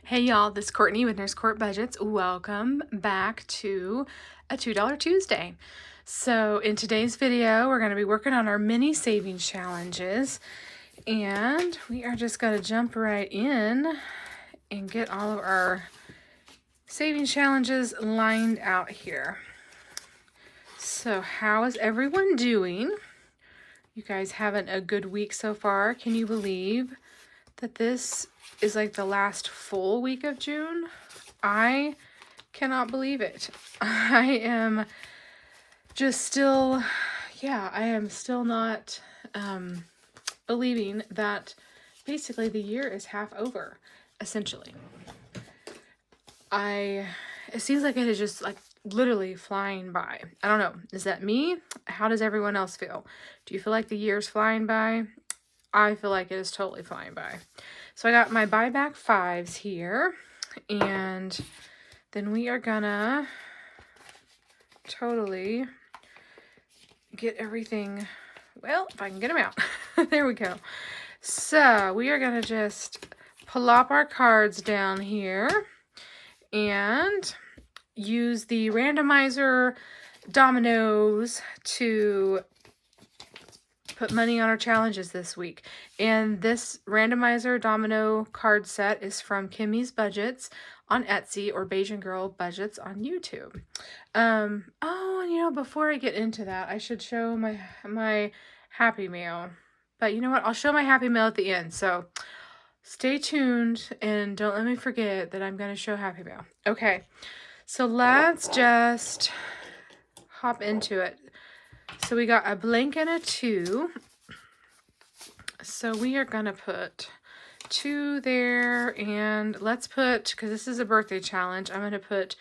Hey y'all, this is Courtney with Nurse Court Budgets. Welcome back to a $2 Tuesday. So in today's video, we're going to be working on our mini savings challenges, and we are just going to jump right in and get all of our savings challenges lined out here. So how is everyone doing? You guys having a good week so far? Can you believe that this is like the last full week of June? I cannot believe it. I am just still, I am still not believing that basically the year is half over, essentially. It seems like it is just like literally flying by. I don't know. Is that me? How does everyone else feel? Do you feel like the year's flying by? I feel like it is totally flying by. So I got my buyback fives here, and then we are gonna totally get everything, well, if I can get them out. There we go. So we are gonna just plop our cards down here and use the randomizer dominoes to put money on our challenges this week. And this randomizer domino card set is from Kimmy's Budgets on Etsy or Bayesian Girl Budgets on YouTube. Oh, and you know, before I get into that, I should show my Happy Meal. But you know what? I'll show my Happy Meal at the end. So stay tuned and don't let me forget that I'm going to show Happy Meal. Okay, so let's just hop into it. So we got a blank and a 2. So we are going to put 2 there, and let's put, because this is a birthday challenge, I'm going to put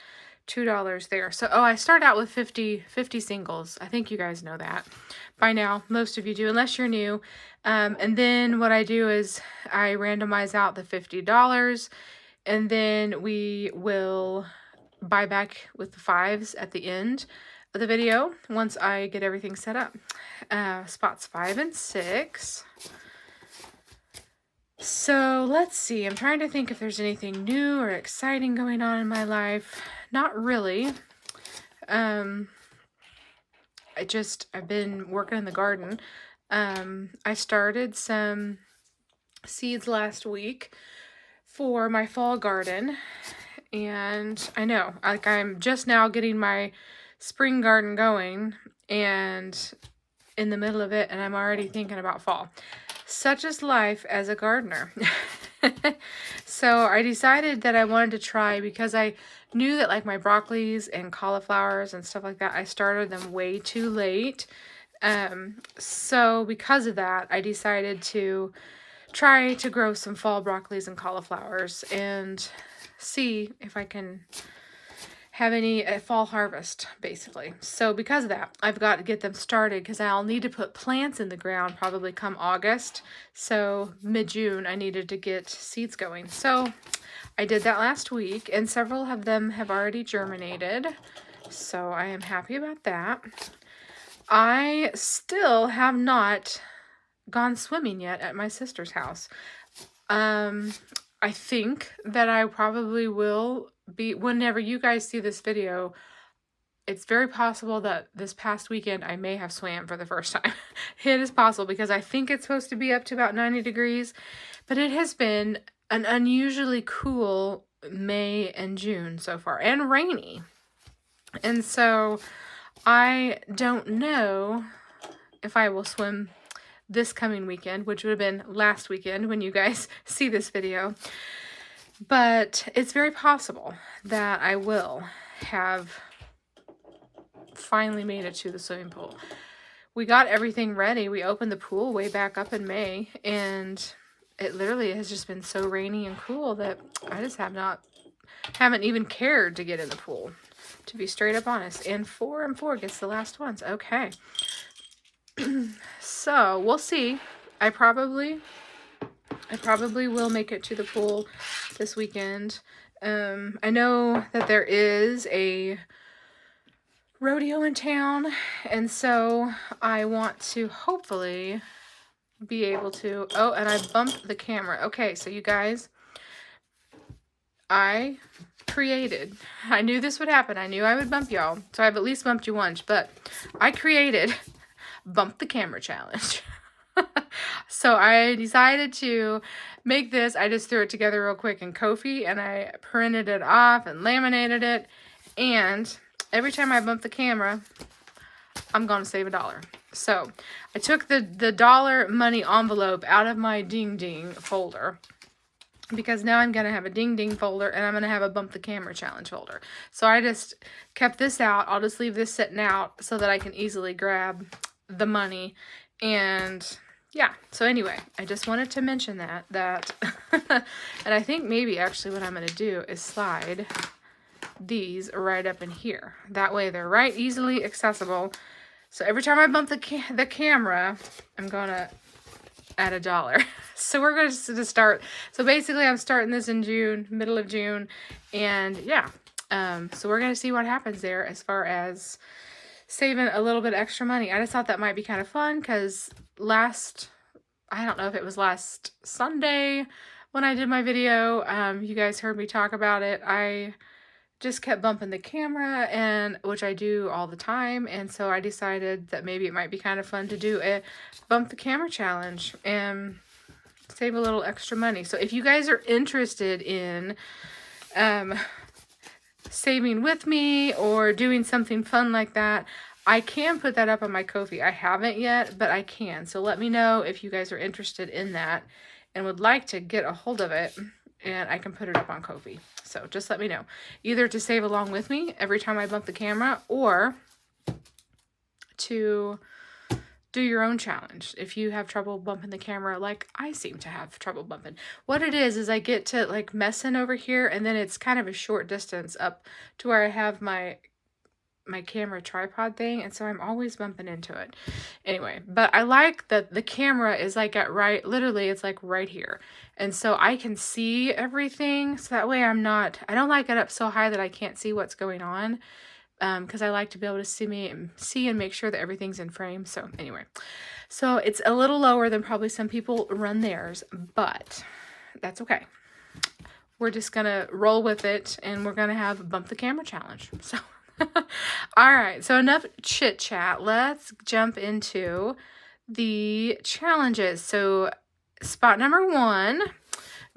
$2 there. So, I start out with 50 singles. I think you guys know that by now. Most of you do, unless you're new. And then what I do is I randomize out the $50, and then we will buy back with the 5s at the end of the video once I get everything set up. Spots 5 and 6. So let's see, I'm trying to think if there's anything new or exciting going on in my life. Not really. I've been working in the garden. I started some seeds last week for my fall garden, and I know, like, I'm just now getting my spring garden going and in the middle of it, and I'm already thinking about fall. Such is life as a gardener. So I decided that I wanted to try, because I knew that like my broccolis and cauliflowers and stuff like that, I started them way too late. So because of that, I decided to try to grow some fall broccolis and cauliflowers and see if I can have any fall harvest, basically. So because of that, I've got to get them started, because I'll need to put plants in the ground probably come August. So mid-June, I needed to get seeds going. So I did that last week, and several of them have already germinated. So I am happy about that. I still have not gone swimming yet at my sister's house. I think that I probably will be, whenever you guys see this video, it's very possible that this past weekend I may have swam for the first time. It is possible, because I think it's supposed to be up to about 90 degrees, but it has been an unusually cool May and June so far, and rainy. And so I don't know if I will swim this coming weekend, which would have been last weekend when you guys see this video. But it's very possible that I will have finally made it to the swimming pool. We got everything ready. We opened the pool way back up in May, and it literally has just been so rainy and cool that I just haven't even cared to get in the pool, to be straight up honest. And 4 and 4 gets the last ones. Okay. So we'll see. I probably will make it to the pool this weekend. I know that there is a rodeo in town, and so I want to hopefully be able to, oh, and I bumped the camera. Okay, so you guys, I knew this would happen. I knew I would bump y'all. So I've at least bumped you once, but I created Bump the Camera Challenge. So I decided to make this. I just threw it together real quick in Ko-fi and I printed it off and laminated it. And every time I bump the camera, I'm going to save $1. So I took the dollar money envelope out of my ding ding folder, because now I'm going to have a ding ding folder and I'm going to have a Bump the Camera Challenge folder. So I just kept this out. I'll just leave this sitting out so that I can easily grab the money. And yeah, so anyway, I just wanted to mention that and I think maybe actually what I'm going to do is slide these right up in here. That way they're right easily accessible. So every time I bump the camera, I'm going to add $1. So we're going to start. So basically I'm starting this in June, middle of June. And yeah, so we're going to see what happens there as far as saving a little bit extra money. I just thought that might be kind of fun because I don't know if it was last Sunday when I did my video, you guys heard me talk about it. I just kept bumping the camera, and which I do all the time, and so I decided that maybe it might be kind of fun to do a Bump the Camera Challenge and save a little extra money. So if you guys are interested in saving with me or doing something fun like that, I can put that up on my Ko-fi. I haven't yet, but I can. So let me know if you guys are interested in that and would like to get a hold of it, and I can put it up on Ko-fi. So just let me know. Either to save along with me every time I bump the camera, or to do your own challenge if you have trouble bumping the camera like I seem to have trouble bumping. What it is I get to like messing over here, and then it's kind of a short distance up to where I have my camera tripod thing, and so I'm always bumping into it. Anyway, but I like that the camera is like literally it's like right here, and so I can see everything, so that way I don't like it up so high that I can't see what's going on, because I like to be able to see and make sure that everything's in frame. So anyway, so it's a little lower than probably some people run theirs, but that's okay. We're just gonna roll with it, and we're gonna have a Bump the Camera Challenge. So all right, so enough chit chat. Let's jump into the challenges. So spot number 1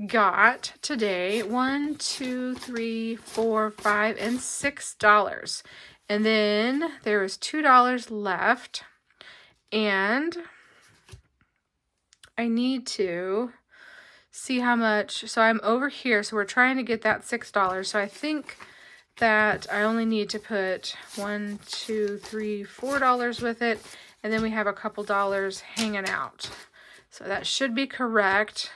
got today $1, 2, 3, 4, 5, and $6. And then there was $2 left. And I need to see how much. So I'm over here. So we're trying to get that $6. So I think that I only need to put $1, 2, 3, $4 with it, and then we have a couple dollars hanging out. So that should be correct.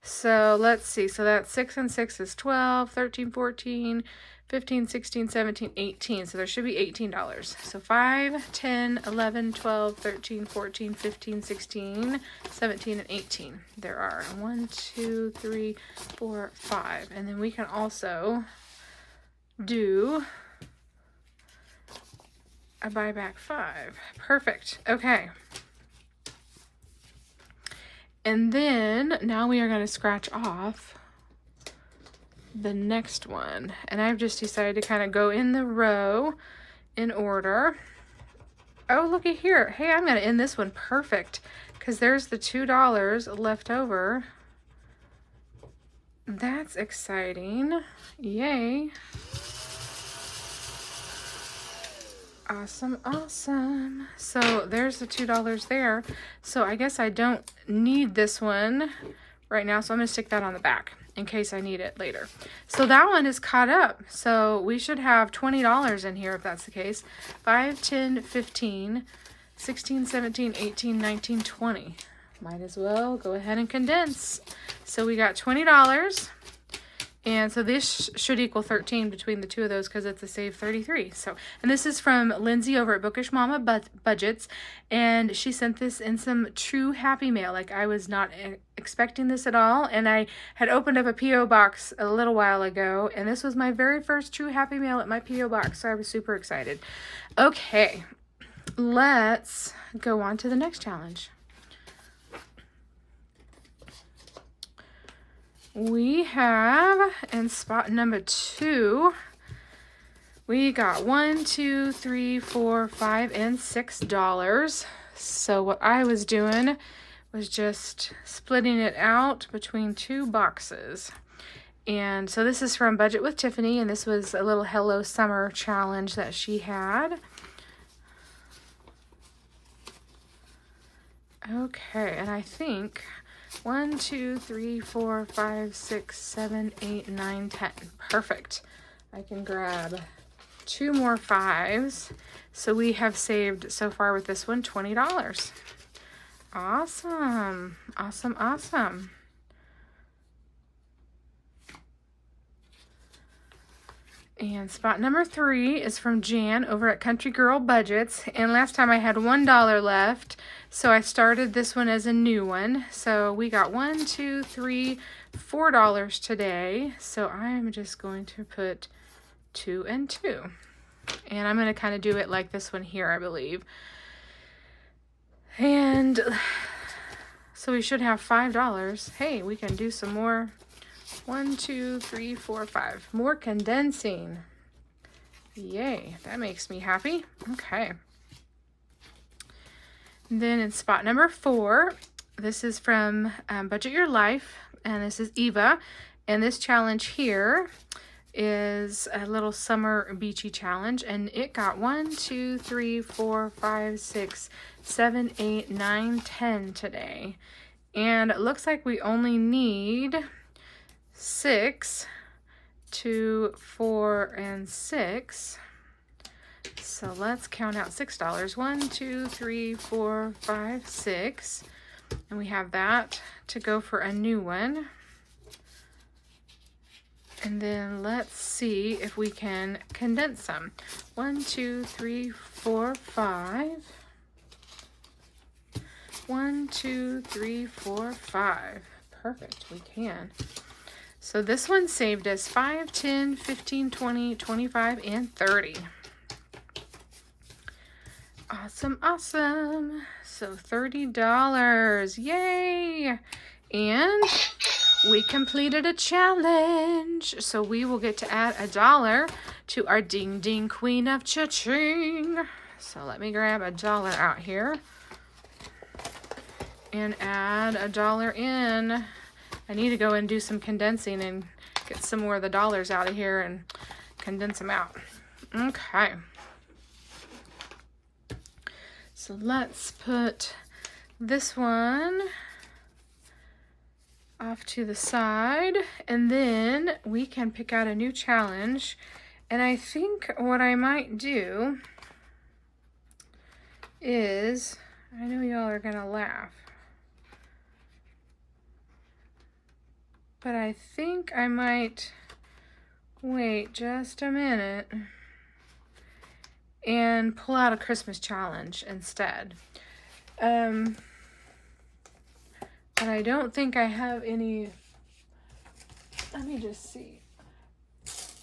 So let's see. So that's 6 and 6 is 12, 13, 14, 15, 16, 17, 18. So there should be $18. So 5, 10, 11, 12, 13, 14, 15, 16, 17, and 18. There are 1, 2, 3, 4, 5. And then we can also do a buyback 5. Perfect. Okay. And then now we are going to scratch off the next one. And I've just decided to kind of go in the row in order. Oh, looky here. Hey, I'm going to end this one perfect because there's the $2 left over. That's exciting. Yay. Awesome, awesome. So there's the $2 there. So I guess I don't need this one right now, so I'm going to stick that on the back in case I need it later. So that one is caught up. So we should have $20 in here if that's the case. 5, 10, 15, 16, 17, 18, 19, 20. Might as well go ahead and condense. So we got $20. And so this should equal 13 between the two of those because it's a save 33. So, and this is from Lindsay over at Bookish Mama Budgets, and she sent this in some true happy mail. Like, I was not expecting this at all, and I had opened up a P.O. box a little while ago, and this was my very first true happy mail at my P.O. box, so I was super excited. Okay, let's go on to the next challenge. we have in spot number 2, we got $1, $2, $3, $4, $5, and $6. So what I was doing was just splitting it out between 2 boxes. And so this is from Budget with Tiffany, and this was a little Hello Summer challenge that she had. Okay, and I think 1, 2, 3, 4, 5, 6, 7, 8, 9, 10. Perfect. I can grab 2 more 5s. So we have saved so far with this one $20. Awesome. Awesome, awesome. And spot number 3 is from Jan over at Country Girl Budgets. And last time I had $1 left, so I started this one as a new one. So we got $1, $2, $3, $4 today. So I'm just going to put 2 and 2. And I'm going to kind of do it like this one here, I believe. And so we should have $5. Hey, we can do some more. 1, 2, 3, 4, 5. More condensing. Yay, that makes me happy. Okay. And then in spot number 4, this is from Budget Your Life, and this is Eva. And this challenge here is a little summer beachy challenge, and it got 1, 2, 3, 4, 5, 6, 7, 8, 9, 10 today. And it looks like we only need 6, 2, 4, and 6. So let's count out $6. 1, 2, 3, 4, 5, 6. And we have that to go for a new one. And then let's see if we can condense some. 1, 2, 3, 4, 5. 1, 2, 3, 4, 5. Perfect, we can. So this one saved us 5, 10, 15, 20, 25, and 30. Awesome, awesome. So $30. Yay! And we completed a challenge. So we will get to add $1 to our Ding Ding Queen of Cha-ching. So let me grab $1 out here and add $1 in. I need to go and do some condensing and get some more of the dollars out of here and condense them out. Okay. So let's put this one off to the side, and then we can pick out a new challenge. And I think what I might do is, I know y'all are gonna laugh, but I think I might wait just a minute and pull out a Christmas challenge instead. But I don't think I have any. Let me just see.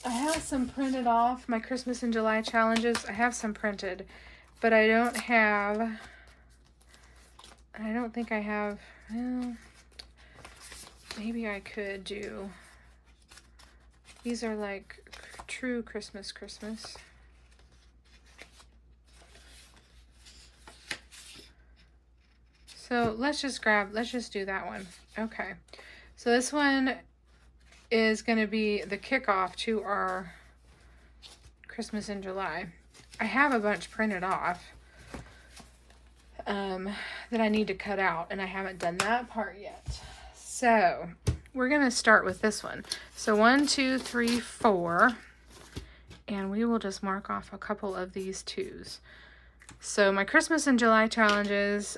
I have some printed off, my Christmas in July challenges. I have some printed, but I don't think I have, well, maybe I could do, these are like true Christmas. So let's just do that one. Okay. So this one is going to be the kickoff to our Christmas in July. I have a bunch printed off that I need to cut out, and I haven't done that part yet. So we're going to start with this one. So 1, 2, 3, 4, and we will just mark off a couple of these 2s. So my Christmas in July challenges,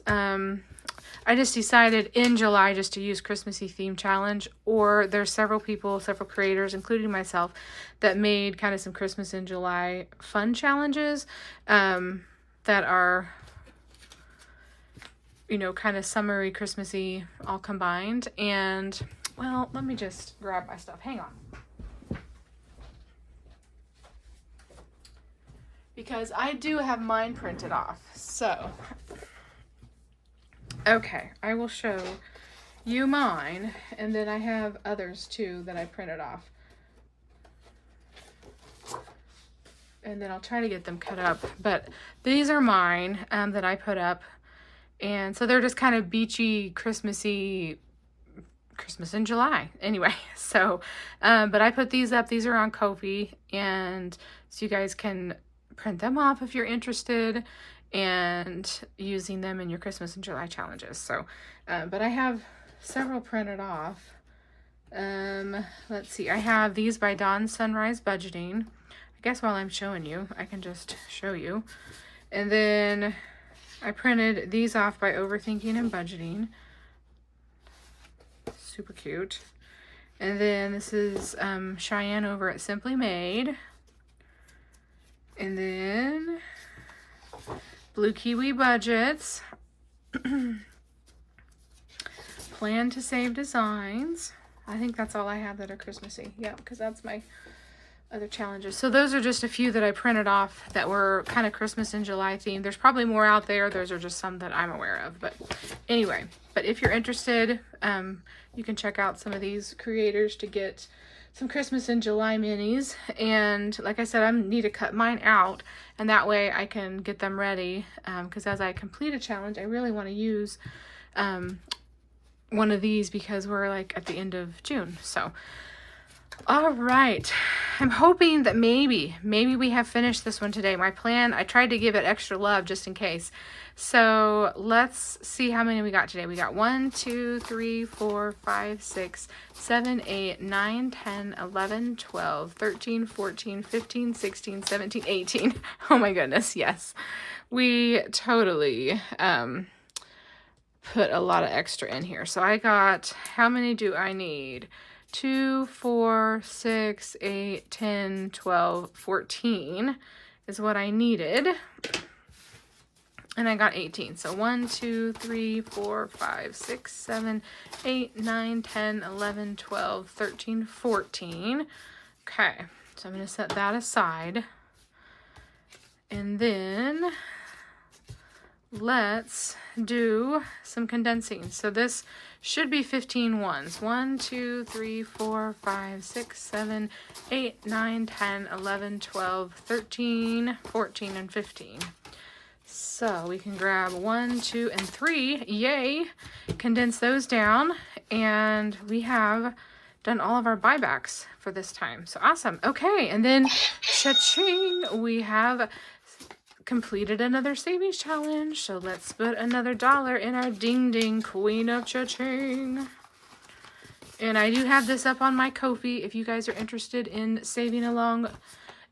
I just decided in July just to use Christmassy theme challenge, or there's several creators, including myself, that made kind of some Christmas in July fun challenges that are, you know, kind of summery, Christmassy, all combined. And, well, let me just grab my stuff. Hang on. Because I do have mine printed off. So, okay, I will show you mine, and then I have others too that I printed off. And then I'll try to get them cut up, but these are mine that I put up. And so they're just kind of beachy, Christmassy, Christmas in July. Anyway, so, but I put these up. These are on Ko-fi, and so you guys can print them off if you're interested and using them in your Christmas in July challenges. So, but I have several printed off. Let's see. I have these by Dawn Sunrise Budgeting. I guess while I'm showing you, I can just show you. And then I printed these off by Overthinking and Budgeting. Super cute. And then this is Cheyenne over at Simply Made. And then Blue Kiwi Budgets. Plan to Save Designs. I think that's all I have that are Christmassy. Yeah, because that's my other challenges. So those are just a few that I printed off that were kind of Christmas in July themed. There's probably more out there. Those are just some that I'm aware of. But anyway, but if you're interested, you can check out some of these creators to get some Christmas in July minis. And like I said, I need to cut mine out, and that way I can get them ready. Because as I complete a challenge, I really want to use one of these because we're like at the end of June. So all right, I'm hoping that maybe we have finished this one today. My plan, I tried to give it extra love just in case. So let's see how many we got today. We got 1, 2, 3, 4, 5, 6, 7, 8, 9, 10, 11, 12, 13, 14, 15, 16, 17, 18. Oh my goodness, yes. We totally put a lot of extra in here. So I got, how many do I need? 2, 4, 6, 8, 10, 12, 14 is what I needed. And I got 18. So 1, 2, 3, 4, 5, 6, 7, 8, 9, 10, 11, 12, 13, 14. Okay, so I'm going to set that aside. And then let's do some condensing. So this should be 15 ones. 1, 2, 3, 4, 5, 6, 7, 8, 9, 10, 11, 12, 13, 14, and 15. So we can grab 1, 2, and 3. Yay! Condense those down, and we have done all of our buybacks for this time. So awesome. Okay, and then cha-ching, we have completed another savings challenge. So let's put another $1 in our ding ding queen of cha-ching. And I do have this up on my Ko-fi if you guys are interested in saving along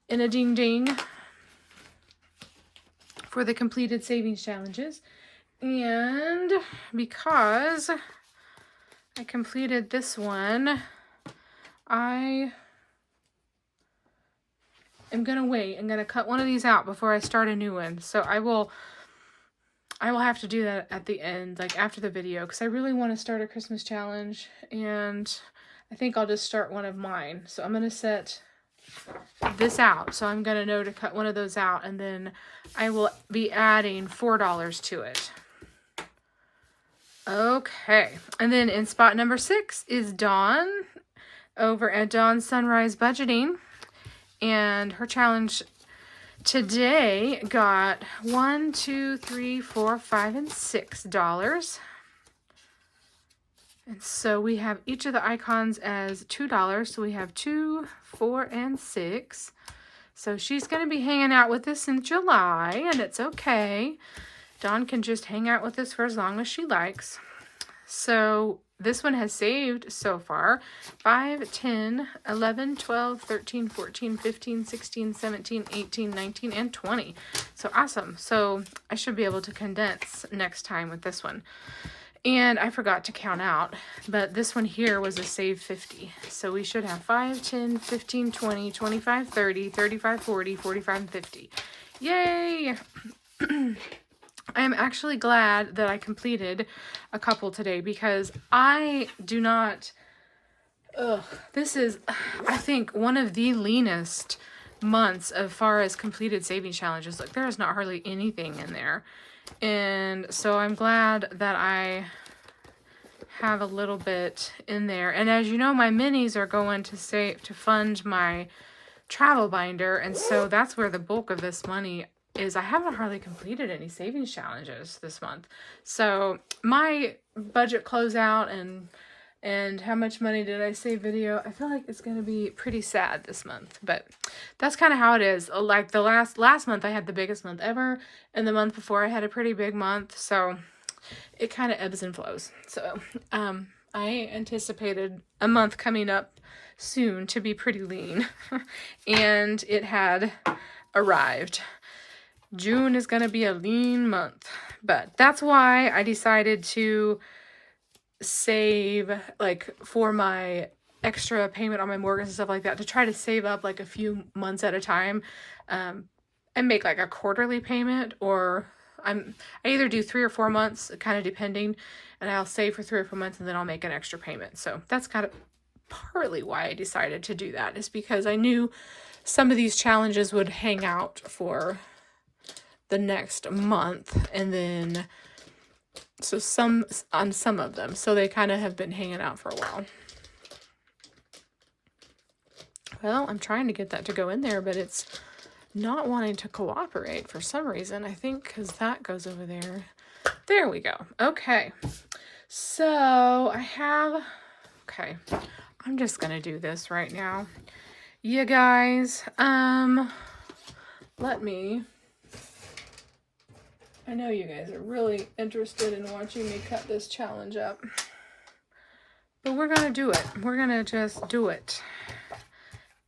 in a ding ding for the completed savings challenges. And because I completed this one, I am gonna wait. I'm gonna cut one of these out before I start a new one. So I will have to do that at the end, like after the video, because I really want to start a Christmas challenge, and I think I'll just start one of mine. So I'm gonna set this out. So I'm gonna know to cut one of those out, and then I will be adding $4 to it. Okay, and then in spot number 6 is Dawn over at Dawn Sunrise Budgeting, and her challenge today got $1, 2, 3, 4, 5, and $6. And so we have each of the icons as $2. So we have 2, 4, and 6. So she's going to be hanging out with us in July, and it's okay. Dawn can just hang out with us for as long as she likes. So this one has saved so far 5, 10, 11, 12, 13, 14, 15, 16, 17, 18, 19, and 20. So awesome. So I should be able to condense next time with this one. And I forgot to count out, but this one here was a save 50. So we should have 5, 10, 15, 20, 25, 30, 35, 40, 45, and 50. Yay! I am actually glad that I completed a couple today, because I do not, this is, I think, one of the leanest months as far as completed saving challenges. Like, there is not hardly anything in there. And so I'm glad that I have a little bit in there. And as you know, my minis are going to fund my travel binder, and so that's where the bulk of this money is. I haven't hardly completed any savings challenges this month. So my budget closeout and how much money did I save video, I feel like it's going to be pretty sad this month, but that's kind of how it is. Like the last month I had the biggest month ever, and the month before I had a pretty big month, so it kind of ebbs and flows. So I anticipated a month coming up soon to be pretty lean, and it had arrived. June is going to be a lean month, but that's why I decided to save, like, for my extra payment on my mortgage and stuff like that, to try to save up like a few months at a time, and make like a quarterly payment, or I either do 3 or 4 months, kind of depending, and I'll save for 3 or 4 months and then I'll make an extra payment. So that's kind of partly why I decided to do that, is because I knew some of these challenges would hang out for the next month, and then so some of them, so they kind of have been hanging out for a while. Well, I'm trying to get that to go in there, but it's not wanting to cooperate for some reason. I think because that goes over there. There we go. Okay, so I have, okay, I'm just gonna do this right now. You guys, let me, I know you guys are really interested in watching me cut this challenge up, but we're gonna do it. We're gonna just do it.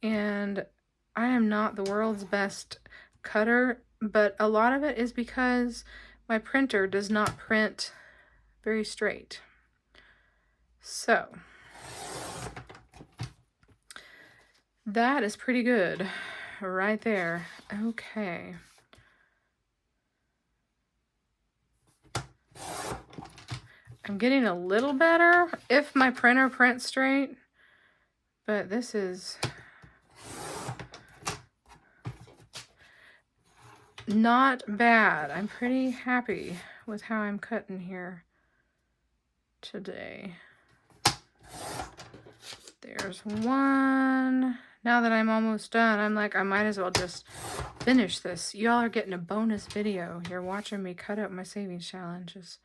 And I am not the world's best cutter, but a lot of it is because my printer does not print very straight. So that is pretty good right there. Okay. I'm getting a little better if my printer prints straight, but this is not bad. I'm pretty happy with how I'm cutting here today. There's one. Now that I'm almost done, I'm like, I might as well just finish this. Y'all are getting a bonus video. You're watching me cut up my savings challenges.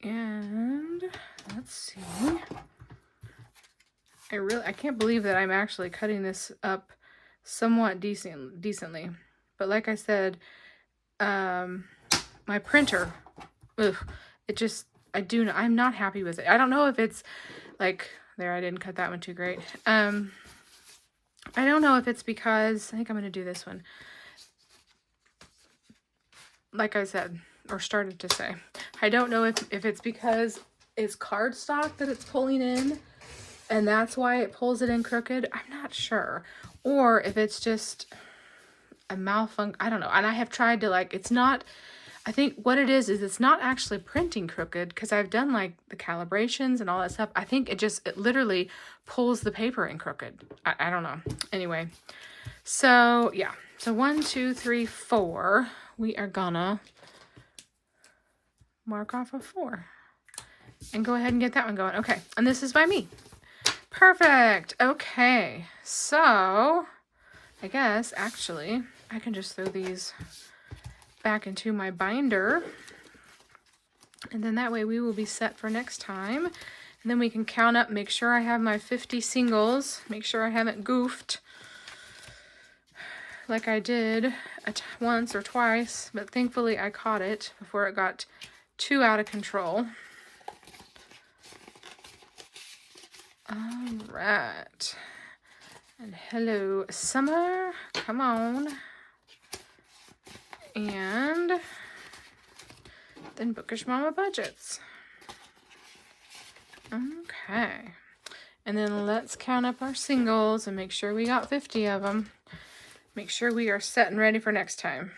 And let's see. I can't believe that I'm actually cutting this up somewhat decently. But like I said, my printer, I'm not happy with it. I don't know if it's like, there, I didn't cut that one too great. I don't know if it's because, I think I'm going to do this one. Like I said, or started to say, I don't know if it's because it's cardstock that it's pulling in, and that's why it pulls it in crooked. I'm not sure. Or if it's just a malfunction. I don't know. And I have tried to, like, it's not, I think what it is it's not actually printing crooked, because I've done like the calibrations and all that stuff. I think it literally pulls the paper in crooked. I don't know. Anyway, so yeah. So 1, 2, 3, 4. We are gonna mark off a 4 and go ahead and get that one going. Okay, and this is by me. Perfect. Okay, so I guess actually I can just throw these back into my binder, and then that way we will be set for next time. And then we can count up, make sure I have my 50 singles, make sure I haven't goofed like I did once or twice, but thankfully I caught it before it got too out of control. All right. And hello, Summer. Come on. And then Bookish Mama Budgets. Okay. And then let's count up our singles and make sure we got 50 of them. Make sure we are set and ready for next time.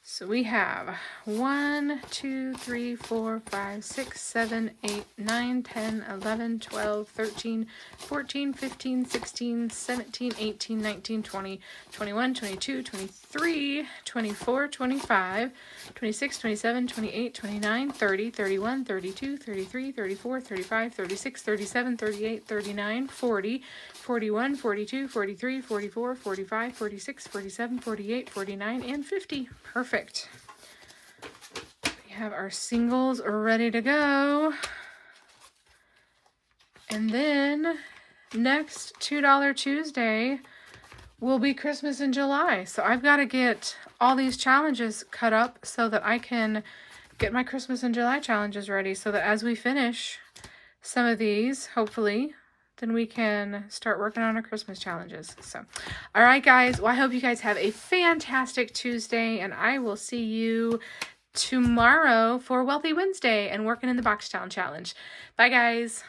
So we have 1, 2, 3, 4, 5, 6, 7, 8, 9, 10, 11, 12, 13, 14, 15, 16, 17, 18, 19, 20, 21, 22, 23, 24, 25, 26, 27, 28, 29, 30, 31, 32, 33, 34, 35, 36, 37, 38, 39, 40, 41, 42, 43, 44, 45, 46, 47, 48, 49, and 50. Perfect. We have our singles ready to go. And then next $2 Tuesday will be Christmas in July. So I've got to get all these challenges cut up so that I can get my Christmas in July challenges ready, so that as we finish some of these, hopefully, then we can start working on our Christmas challenges. So, all right, guys. Well, I hope you guys have a fantastic Tuesday, and I will see you tomorrow for Wealthy Wednesday and working in the box challenge. Bye, guys.